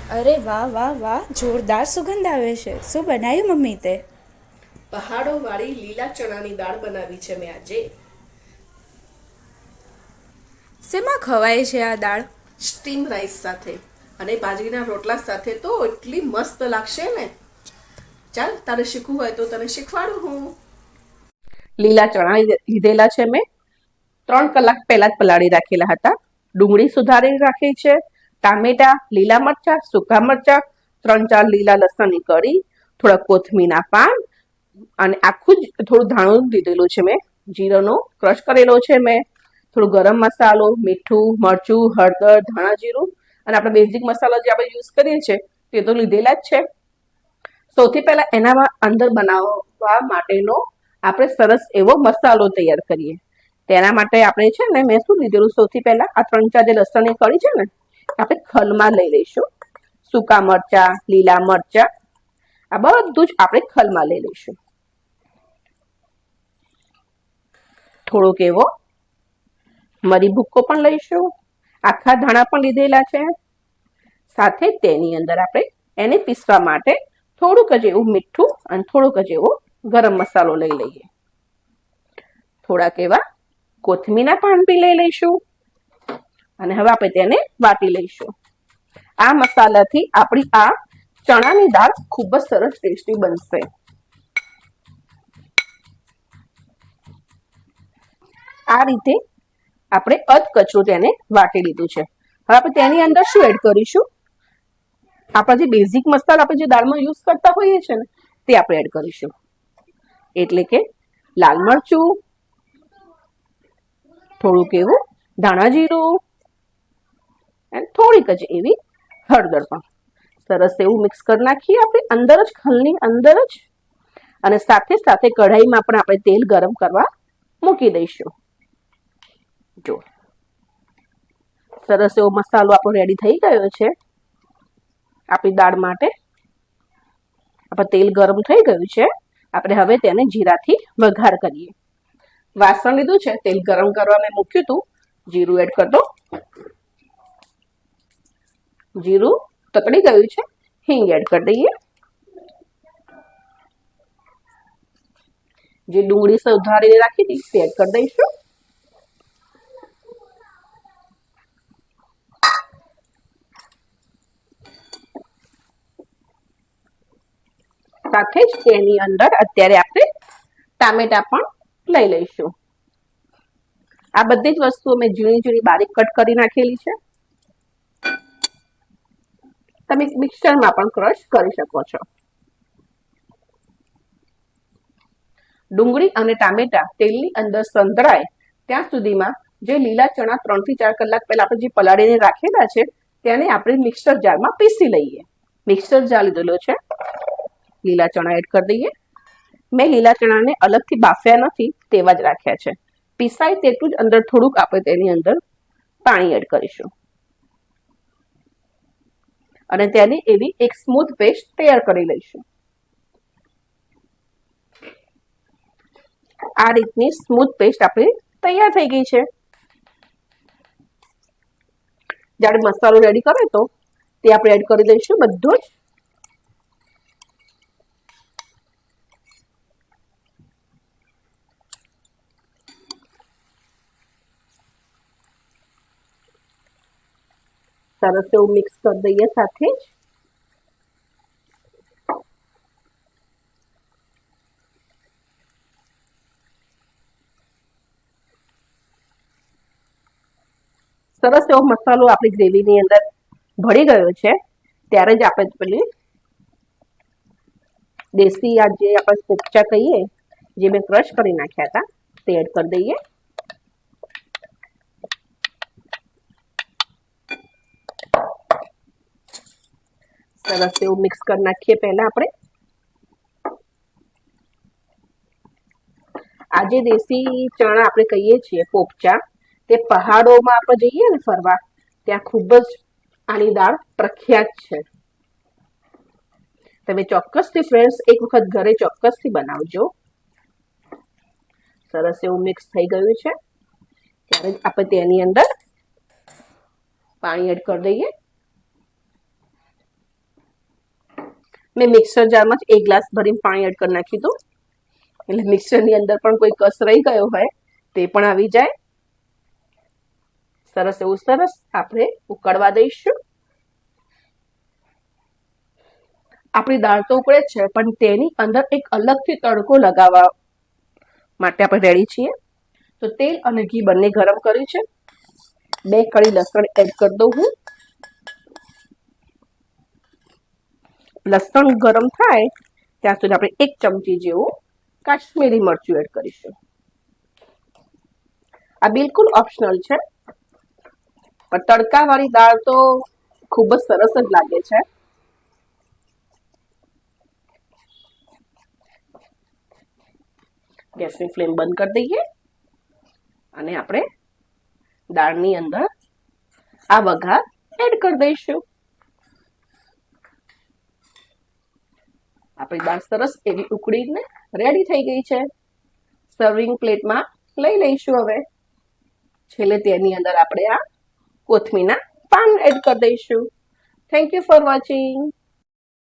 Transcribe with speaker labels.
Speaker 1: અરે વાહ વાહ વાહ, જોરદાર સુગંધ આવે છે. શું બનાવ્યું મમ્મી તે?
Speaker 2: પહાડો વાળી લીલા ચણાની દાળ બનાવી છે મેં આજે.
Speaker 1: શેમાં ખવાય છે આ દાળ?
Speaker 2: સ્ટીમ રાઈસ સાથે અને બાજરીના રોટલા સાથે તો એટલી મસ્ત લાગશે ને. ચાલ તારે શીખવું હોય તો તને શીખવાડું હું. લીલા ચણા લીધેલા છે મેં. 3 કલાક પહેલા જ પલાળી રાખેલા હતા. ડુંગળી સુધારી રાખી છે. ટામેટા, લીલા મરચા, સૂકા મરચા, 3-4 લીલા લસણની કળી, થોડા કોથમીરના પાન અને આખું જ થોડું ધાણું લીધેલું છે મેં. જીરાનો ક્રશ કરેલો છે મેં. થોડું ગરમ મસાલો, મીઠું, મરચું, હળદર, ધાણા જીરું અને આપણે બેઝિક મસાલા જે આપણે યુઝ કરીએ છીએ તે તો લીધેલા જ છે. સૌથી પહેલા એના અંદર બનાવવા માટેનો આપણે સરસ એવો મસાલો તૈયાર કરીએ. તેના માટે આપણે છે ને મેં શું લીધેલું સૌથી પહેલા આ 3-4 જે લસણની કળી છે ને આપણે ખલમાં લઈ લઈશું. સૂકા મરચા, લીલા મરચા આ બધું જ આપણે ખલમાં લઈ લઈશું. થોડોક એવો મરી ભૂક્કો પણ લઈશું. આખા ધાણા પણ લીધેલા છે. સાથે તેની અંદર આપણે એને પીસવા માટે થોડુંક જ એવું મીઠું અને થોડુંક જ એવો ગરમ મસાલો લઈ લઈએ. થોડાક એવા કોથમીરના પાન બી લઈ લઈશું અને હવે આપણે તેને વાટી લઈશું. આ મસાલાથી આપણી આ ચણાની દાળ ખૂબ જ સરસ ટેસ્ટી બનશે. આ રીતે આપણે અધકચરું તેને વાટી લીધું છે. હવે આપણે તેની અંદર શું એડ કરીશું? આપણા જે બેઝિક મસાલા આપણે જે દાળમાં યુઝ કરતા હોઈએ છીએ ને તે આપણે એડ કરીશું. એટલે કે લાલ મરચું, થોડુંક એવું ધાણા જીરું અને થોડીક જ એવી હળદર પણ સરસ એવું મિક્સ કરી નાખીએ આપણે અંદર જ ખલની અંદર જ. અને સાથે સાથે કઢાઈમાં પણ આપણે તેલ ગરમ કરવા મૂકી દઈશું. જો સરસ એવો મસાલો આપણો રેડી થઈ ગયો છે આપણી દાળ માટે. આપણે તેલ ગરમ થઈ ગયું છે. આપણે હવે તેને જીરાથી વઘાર કરીએ. વાસણ લીધું છે, તેલ ગરમ કરવા મેં મૂક્યું હતું. જીરું એડ કરી દો. જીરું તતડી ગયું છે. હિંગ એડ કરી દઈએ. જે ડુંગળી સુધારીને રાખી હતી તે એડ કરી દઈશું. સાથે જ તેની અંદર અત્યારે આપણે ટામેટા પણ લઈ લઈશું. આ બધી જ વસ્તુઓ મેં ઝીણી ઝીણી બારીક કટ કરી નાખેલી છે. તમે મિક્સરમાં પણ ક્રશ કરી શકો છો. ડુંગળી અને ટામેટા તેલની અંદર સંતળાય ત્યાં સુધીમાં જે લીલા ચણા 3-4 કલાક પહેલા આપણે જે પલાળીને રાખેલા છે તેને આપણે મિક્સર જારમાં પીસી લઈએ. મિક્સર જાર લીધેલો છે. લીલા ચણા એડ કરી દઈએ. મેં લીલા ચણાને અલગથી બાફ્યા નથી, તેવા જ રાખ્યા છે. પીસાય તેટલું જ અંદર થોડુંક આપણે તેની અંદર પાણી એડ કરીશું અને તેની એવી એક સ્મૂથ પેસ્ટ તૈયાર કરી લઈશું. આ રીતની સ્મૂથ પેસ્ટ આપણી તૈયાર થઈ ગઈ છે. જ્યારે મસાલો રેડી કરે તો તે આપણે એડ કરી દઈશું બધું જ. સરસ એવું મિક્સ કરી દઈએ સાથે જ. સરસ એવો મસાલો આપણી ગ્રેવીની અંદર ભળી ગયો છે. ત્યારે જ આપણે પેલી દેશી આ જે આપણે પોપચા કહીએ જે મેં ક્રશ કરી નાખ્યા હતા તે એડ કરી દઈએ. સરસ એવું મિક્સ કરી નાખીએ પહેલા આપણે. આ જે દેશી ચણા આપણે કહીએ છીએ પોપચા, તે પહાડોમાં આપણે જઈએ ને ફરવા ત્યાં ખૂબ જ આની દાળ પ્રખ્યાત છે. તમે ચોક્કસથી ફ્રેન્ડ્સ એક વખત ઘરે ચોક્કસથી બનાવજો. સરસ એવું મિક્સ થઈ ગયું છે. ત્યારે આપણે તેની અંદર પાણી એડ કરી દઈએ. મેં મિક્સર જારમાં જ 1 ગ્લાસ ભરીને પાણી એડ કરી નાખ્યું હતું, એટલે મિક્સરની અંદર પણ કોઈ કસ રહી ગયો હોય તે પણ આવી જાય. સરસ એવું સરસ આપણે ઉકળવા દઈશું. આપણી દાળ તો ઉકળે જ છે, પણ તેની અંદર એક અલગથી તડકો લગાવવા માટે આપણે રેડી છીએ. તો તેલ અને ઘી બંને ગરમ કર્યું છે. 2 કળી લસણ એડ કરી દઉં હું. લસણ ગરમ થાય ત્યાં સુધી આપણે 1 ચમચી જેવું કાશ્મીરી મરચું એડ કરીશું. આ બિલકુલ ઓપ્શનલ છે, પણ તડકાવાળી દાળ તો ખૂબ જ સરસ જ લાગે છે. ગેસની ફ્લેમ બંધ કરી દઈએ અને આપણે દાળની અંદર આ વઘાર એડ કરી દઈશું. આપણી દાળ સરસ એવી ઉકળીને રેડી થઈ ગઈ છે. સર્વિંગ પ્લેટમાં લઈ લઈશું. હવે છેલ્લે તેની અંદર આપણે આ કોથમીરના પાન એડ કરી દઈશું. Thank you for watching.